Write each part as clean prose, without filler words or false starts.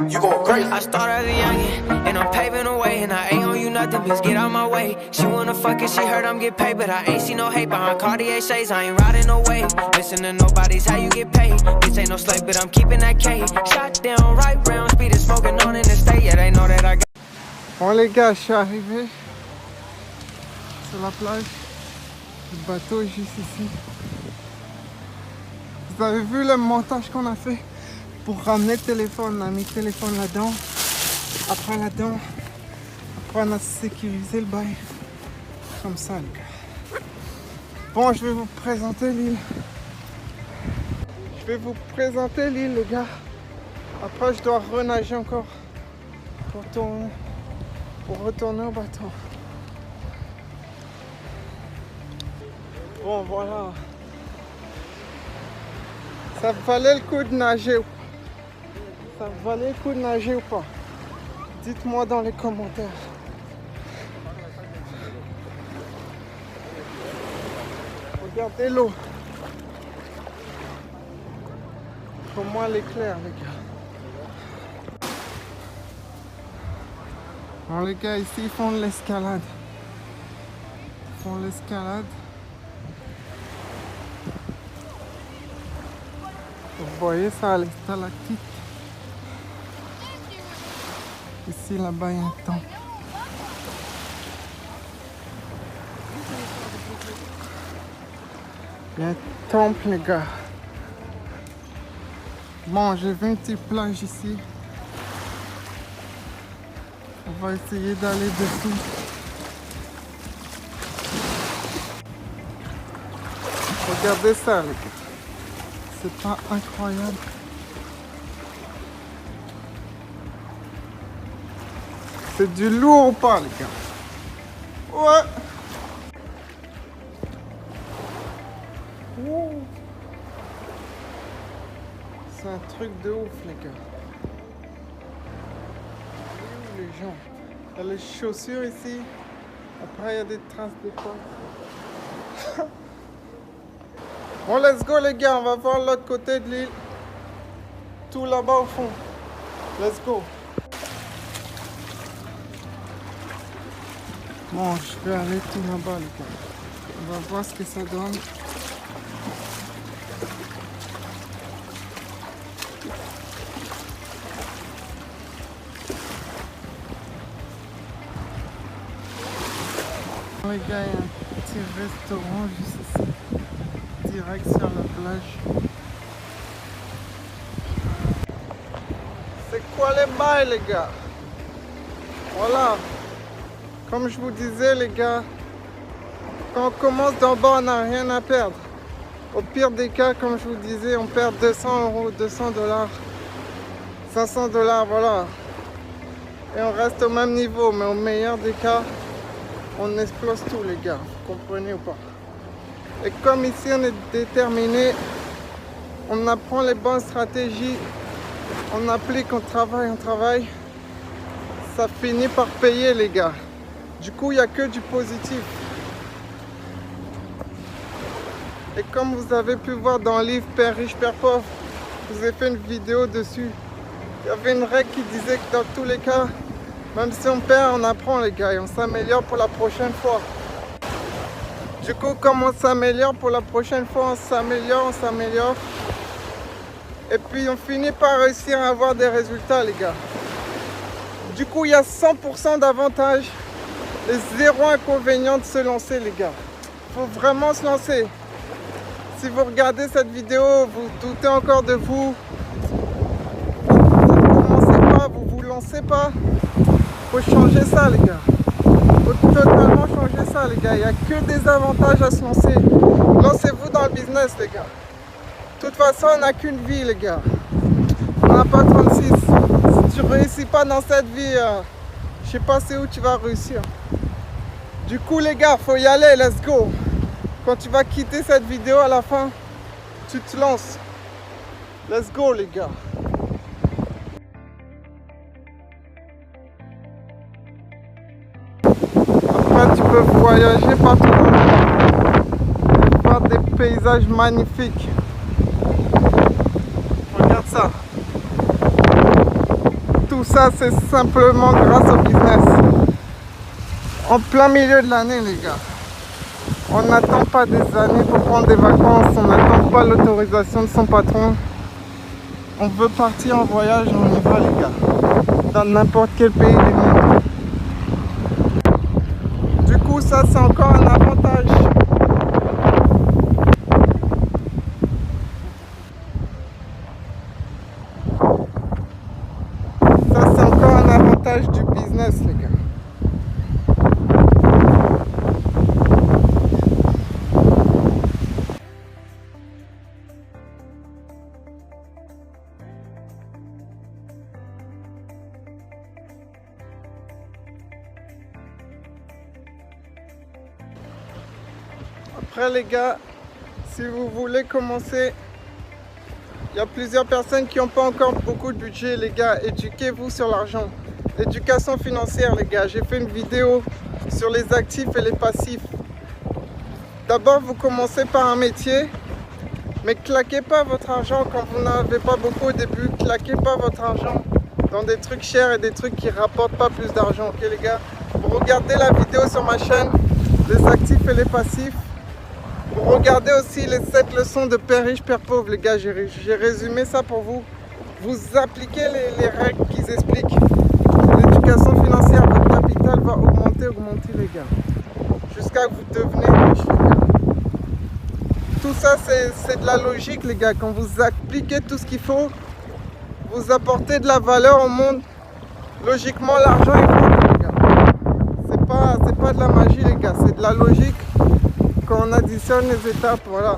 You going crazy. I started as a youngin', and I'm paving the way. And I ain't on you nothing, bitch, get out my way. She wanna fuck it, she heard I'm get paid. But I ain't see no hate behind Cartier shades. I ain't riding no wave. Listen to nobody's how you get paid. Bitch ain't no slave, but I'm keeping that K. Shot down, right round, speed and smoking on in the state. Yeah, they know that I got. Bon les gars, je suis arrivé sur la plage. Le bateau est juste ici. Vous avez vu le montage qu'on a fait pour ramener le téléphone. On a mis le téléphone là-dedans. Après là-dedans. Après on a sécurisé le bail. Comme ça les gars. Bon, je vais vous présenter l'île. Je vais vous présenter l'île les gars. Après je dois renager encore pour retourner au bateau. Bon voilà. Ça valait le coup de nager. Ça valait le coup de nager ou pas? Dites-moi dans les commentaires. Regardez l'eau. Pour moi elle est claire les gars. Bon les gars, ici ils font de l'escalade. Ils font l'escalade. Vous voyez ça, les stalactites. Ici, là-bas, il y a un temple. Il y a un temple, les gars. Bon, j'ai vu une petite plage ici. On va essayer d'aller dessous. Regardez ça, les gars. C'est pas incroyable. C'est du lourd ou pas, les gars? Ouais. Wow. C'est un truc de ouf, les gars. Les gens. Il y a les chaussures ici. Après, il y a des traces de pas. Bon, let's go les gars, on va voir l'autre côté de l'île. Tout là-bas au fond. Let's go. Bon, je vais aller tout là-bas les gars. On va voir ce que ça donne. Bon, les gars, il y a un petit restaurant juste ici. Direct sur la plage. C'est quoi les bails les gars? Voilà. Comme je vous disais les gars, quand on commence d'en bas on n'a rien à perdre. Au pire des cas, comme je vous disais, on perd 200 €, 200 $, 500 $, voilà. Et on reste au même niveau, mais au meilleur des cas, on explose tout les gars. Vous comprenez ou pas? Et comme ici on est déterminé, on apprend les bonnes stratégies, on applique, on travaille, ça finit par payer les gars. Du coup il n'y a que du positif. Et comme vous avez pu voir dans le livre Père riche, Père pauvre, je vous ai fait une vidéo dessus. Il y avait une règle qui disait que dans tous les cas, même si on perd, on apprend les gars et on s'améliore pour la prochaine fois. Du coup, comme on s'améliore pour la prochaine fois, on s'améliore. Et puis on finit par réussir à avoir des résultats les gars. Du coup, il y a 100% d'avantages et 0 inconvénient de se lancer les gars. Il faut vraiment se lancer. Si vous regardez cette vidéo, vous doutez encore de vous. Vous ne commencez pas, vous ne vous lancez pas. Il faut changer ça les gars. Il faut totalement changer ça les gars. Il n'y a que des avantages à se lancer. Lancez-vous dans le business les gars. De toute façon, on n'a qu'une vie les gars. On n'a pas 36. Si tu réussis pas dans cette vie, je sais pas c'est où tu vas réussir. Du coup les gars, faut y aller, let's go. Quand tu vas quitter cette vidéo à la fin, tu te lances. Let's go les gars. Après tu peux voyager partout. Voir des paysages magnifiques. Regarde ça. tout ça, c'est simplement grâce au business. En plein milieu de l'année, les gars. On n'attend pas des années pour prendre des vacances. On n'attend pas l'autorisation de son patron. On veut partir en voyage, on y va, les gars. Dans n'importe quel pays du monde. Du coup, ça, c'est encore un avantage. Ça, c'est encore un avantage du business, les gars. Après les gars, si vous voulez commencer, il y a plusieurs personnes qui n'ont pas encore beaucoup de budget les gars. Éduquez-vous sur l'argent. L'éducation financière les gars. J'ai fait une vidéo sur les actifs et les passifs. D'abord vous commencez par un métier, mais claquez pas votre argent quand vous n'avez pas beaucoup au début. Claquez pas votre argent dans des trucs chers et des trucs qui rapportent pas plus d'argent. Ok les gars, vous regardez la vidéo sur ma chaîne, les actifs et les passifs. Vous regardez aussi les 7 leçons de Père riche, Père pauvre, les gars. J'ai résumé ça pour vous. Vous appliquez les règles qu'ils expliquent. L'éducation financière, votre capital va augmenter, les gars. Jusqu'à que vous devenez riche, les gars. Tout ça, c'est de la logique, les gars. Quand vous appliquez tout ce qu'il faut, vous apportez de la valeur au monde. Logiquement, l'argent, il faut, les gars. C'est pas de la magie, les gars. C'est de la logique. Quand on additionne les étapes, voilà.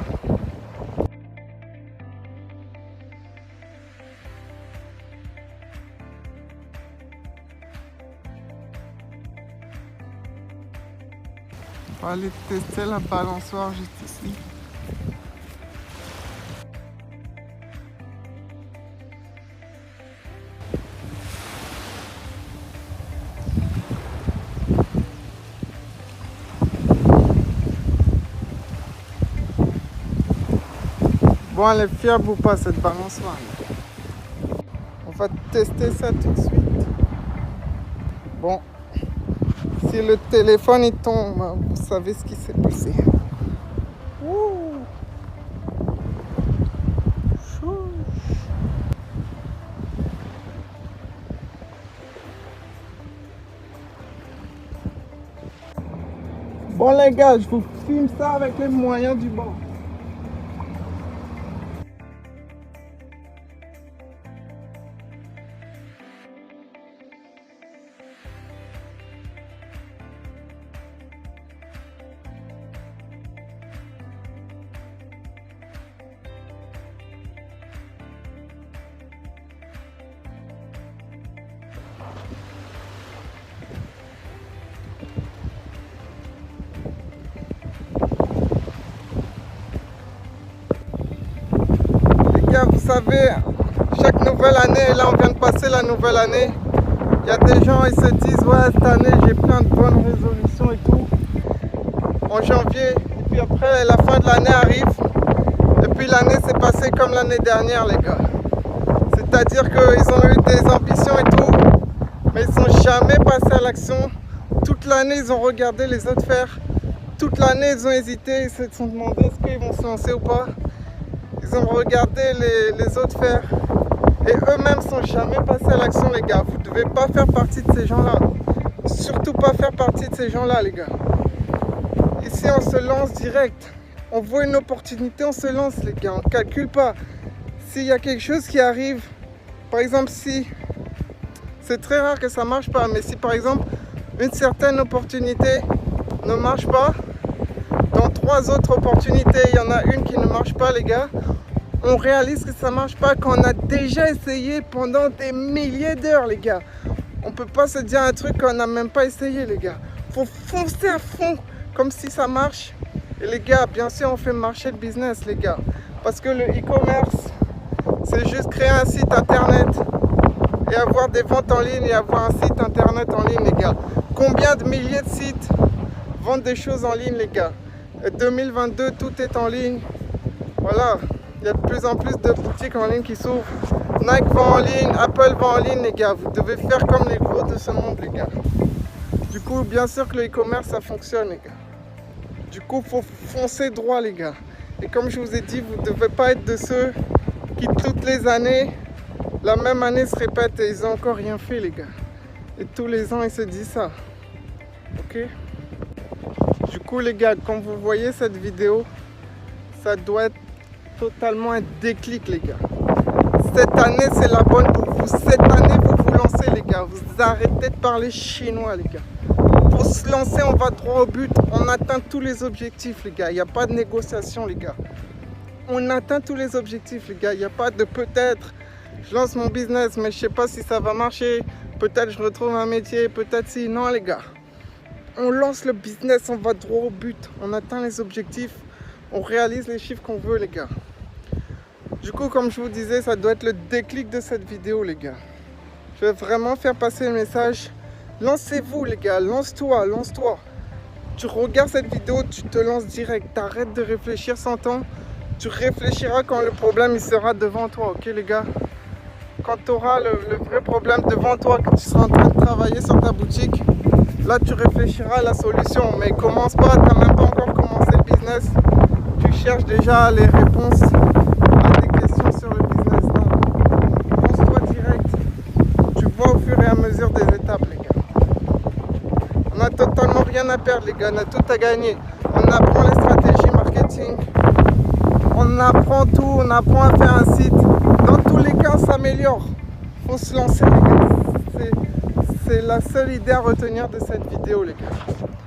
On va aller tester la balançoire juste ici. Bon, elle est fiable ou pas cette balançoire? On va tester ça tout de suite. Bon, si le téléphone il tombe, vous savez ce qui s'est passé. Ouh. Bon les gars, je vous filme ça avec les moyens du bord. Vous savez, chaque nouvelle année, là on vient de passer la nouvelle année, il y a des gens ils se disent ouais cette année j'ai plein de bonnes résolutions et tout en janvier, et puis après la fin de l'année arrive et puis l'année s'est passée comme l'année dernière les gars. C'est-à-dire qu'ils ont eu des ambitions et tout, mais ils sont jamais passés à l'action. Toute l'année ils ont regardé les autres faire, toute l'année ils ont hésité, ils se sont demandé est-ce qu'ils vont se lancer ou pas. Ils ont regardé les autres faire et eux-mêmes sont jamais passés à l'action les gars. Vous ne devez pas faire partie de ces gens-là. Surtout pas faire partie de ces gens-là les gars. Ici on se lance direct. On voit une opportunité, on se lance les gars. On ne calcule pas. S'il y a quelque chose qui arrive, par exemple si... C'est très rare que ça ne marche pas, mais si par exemple une certaine opportunité ne marche pas, dans 3 autres opportunités, il y en a une qui ne marche pas les gars. On réalise que ça ne marche pas quand on a déjà essayé pendant des milliers d'heures les gars. On ne peut pas se dire un truc qu'on n'a même pas essayé les gars. Il faut foncer à fond comme si ça marche. Et les gars, bien sûr on fait marcher le business les gars. Parce que le e-commerce, c'est juste créer un site internet et avoir des ventes en ligne et avoir un site internet en ligne les gars. Combien de milliers de sites vendent des choses en ligne les gars? 2022, tout est en ligne. Voilà. Il y a de plus en plus de boutiques en ligne qui s'ouvrent. Nike vend en ligne, Apple vend en ligne, les gars. Vous devez faire comme les gros de ce monde, les gars. Du coup, bien sûr que le e-commerce, ça fonctionne, les gars. Du coup, il faut foncer droit, les gars. Et comme je vous ai dit, vous ne devez pas être de ceux qui, toutes les années, la même année se répète et ils n'ont encore rien fait, les gars. Et tous les ans, ils se disent ça. Ok? Du coup, les gars, quand vous voyez cette vidéo, ça doit être totalement un déclic, les gars. Cette année, c'est la bonne pour vous. Cette année, vous vous lancez, les gars. Vous arrêtez de parler chinois, les gars. Pour se lancer, on va droit au but. On atteint tous les objectifs, les gars. Il n'y a pas de négociation, les gars. On atteint tous les objectifs, les gars. Il n'y a pas de peut-être. Je lance mon business, mais je ne sais pas si ça va marcher. Peut-être je retrouve un métier, peut-être si. Non, les gars. On lance le business, on va droit au but. On atteint les objectifs. On réalise les chiffres qu'on veut, les gars. Du coup, comme je vous disais, ça doit être le déclic de cette vidéo, les gars. Je vais vraiment faire passer le message. Lancez-vous, les gars. Lance-toi, lance-toi. Tu regardes cette vidéo, tu te lances direct. T'arrêtes de réfléchir 100 ans. Tu réfléchiras quand le problème il sera devant toi, ok, les gars? Quand tu auras le vrai problème devant toi, que tu seras en train de travailler sur ta boutique, là, tu réfléchiras à la solution. Mais commence pas, tu n'as même pas encore commencé le business. Tu cherches déjà les réponses à des questions sur le business. Non, lance-toi direct. Tu vois au fur et à mesure des étapes, les gars. On n'a totalement rien à perdre, les gars. On a tout à gagner. On apprend les stratégies marketing. On apprend tout. On apprend à faire un site. Dans tous les cas, on s'améliore. Il faut se lancer, les gars. C'est la seule idée à retenir de cette vidéo, les gars.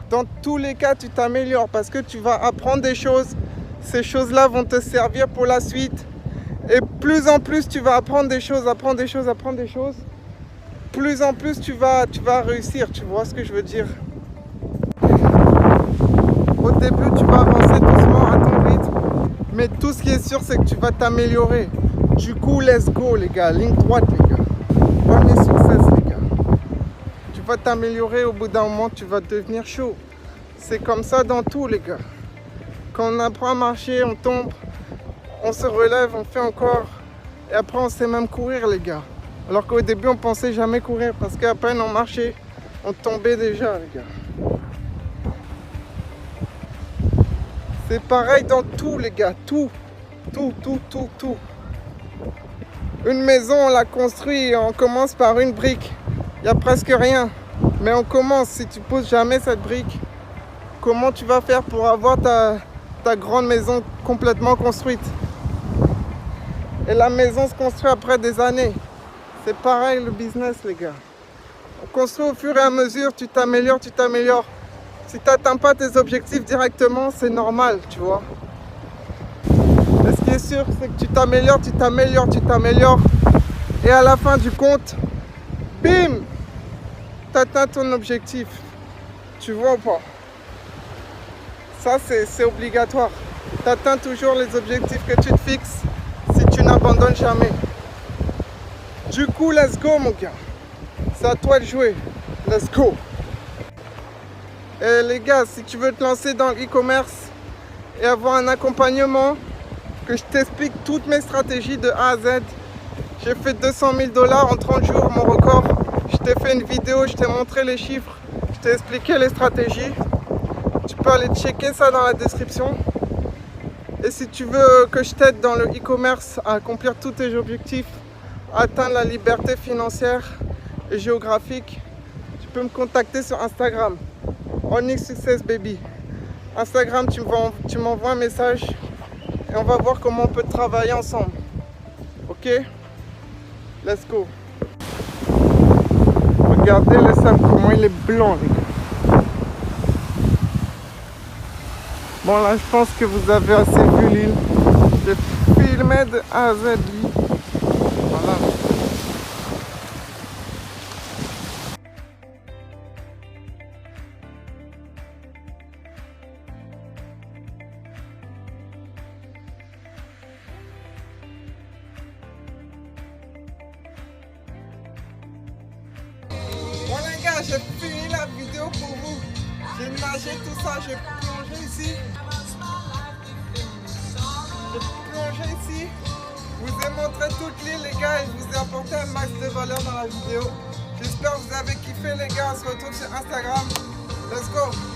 Dans tous les cas, tu t'améliores parce que tu vas apprendre des choses. Ces choses-là vont te servir pour la suite. Et plus en plus, tu vas apprendre des choses, apprendre des choses, apprendre des choses. Plus en plus, tu vas réussir. Tu vois ce que je veux dire? Au début, tu vas avancer doucement à ton rythme. Mais tout ce qui est sûr, c'est que tu vas t'améliorer. Du coup, let's go, les gars. Ligne droite, les gars. Premier succès, les gars. Tu vas t'améliorer. Au bout d'un moment, tu vas devenir chaud. C'est comme ça dans tout, les gars. Quand on apprend à marcher, on tombe, on se relève, on fait encore. Et après, on sait même courir, les gars. Alors qu'au début, on pensait jamais courir parce qu'à peine on marchait, on tombait déjà, les gars. C'est pareil dans tout, les gars. Tout. Une maison, on la construit, on commence par une brique. Il n'y a presque rien. Mais on commence. Si tu poses jamais cette brique, comment tu vas faire pour avoir ta grande maison complètement construite? Et la maison se construit après des années. C'est pareil le business, les gars. On construit au fur et à mesure, tu t'améliores. Si tu n'atteins pas tes objectifs directement, c'est normal, tu vois. Mais ce qui est sûr, c'est que tu t'améliores. Et à la fin du compte, bim, tu atteins ton objectif. Tu vois ou pas? Ça, c'est obligatoire. Tu atteins toujours les objectifs que tu te fixes si tu n'abandonnes jamais. Du coup, let's go, mon gars. C'est à toi de jouer. Let's go. Et les gars, si tu veux te lancer dans l'e-commerce et avoir un accompagnement, que je t'explique toutes mes stratégies de A à Z. J'ai fait 200 000 $ en 30 jours, mon record. Je t'ai fait une vidéo, je t'ai montré les chiffres, je t'ai expliqué les stratégies. Tu peux aller checker ça dans la description. Et si tu veux que je t'aide dans le e-commerce à accomplir tous tes objectifs, à atteindre la liberté financière et géographique, tu peux me contacter sur Instagram. Onyx Success Baby. Instagram, tu m'envoies un message et on va voir comment on peut travailler ensemble. Ok? Let's go. Regardez le sable, comment il est blanc, les gars. Bon, là, je pense que vous avez assez vu l'île. J'ai filmé de A à Z l'île. Voilà. Bon les gars, j'ai fini la vidéo pour vous. J'ai nagé tout ça, j'ai plongé ici. J'ai plongé projet ici. Je vous ai montré toute l'île les gars et je vous ai apporté un max de valeur dans la vidéo. J'espère que vous avez kiffé les gars, on se retrouve sur Instagram. Let's go!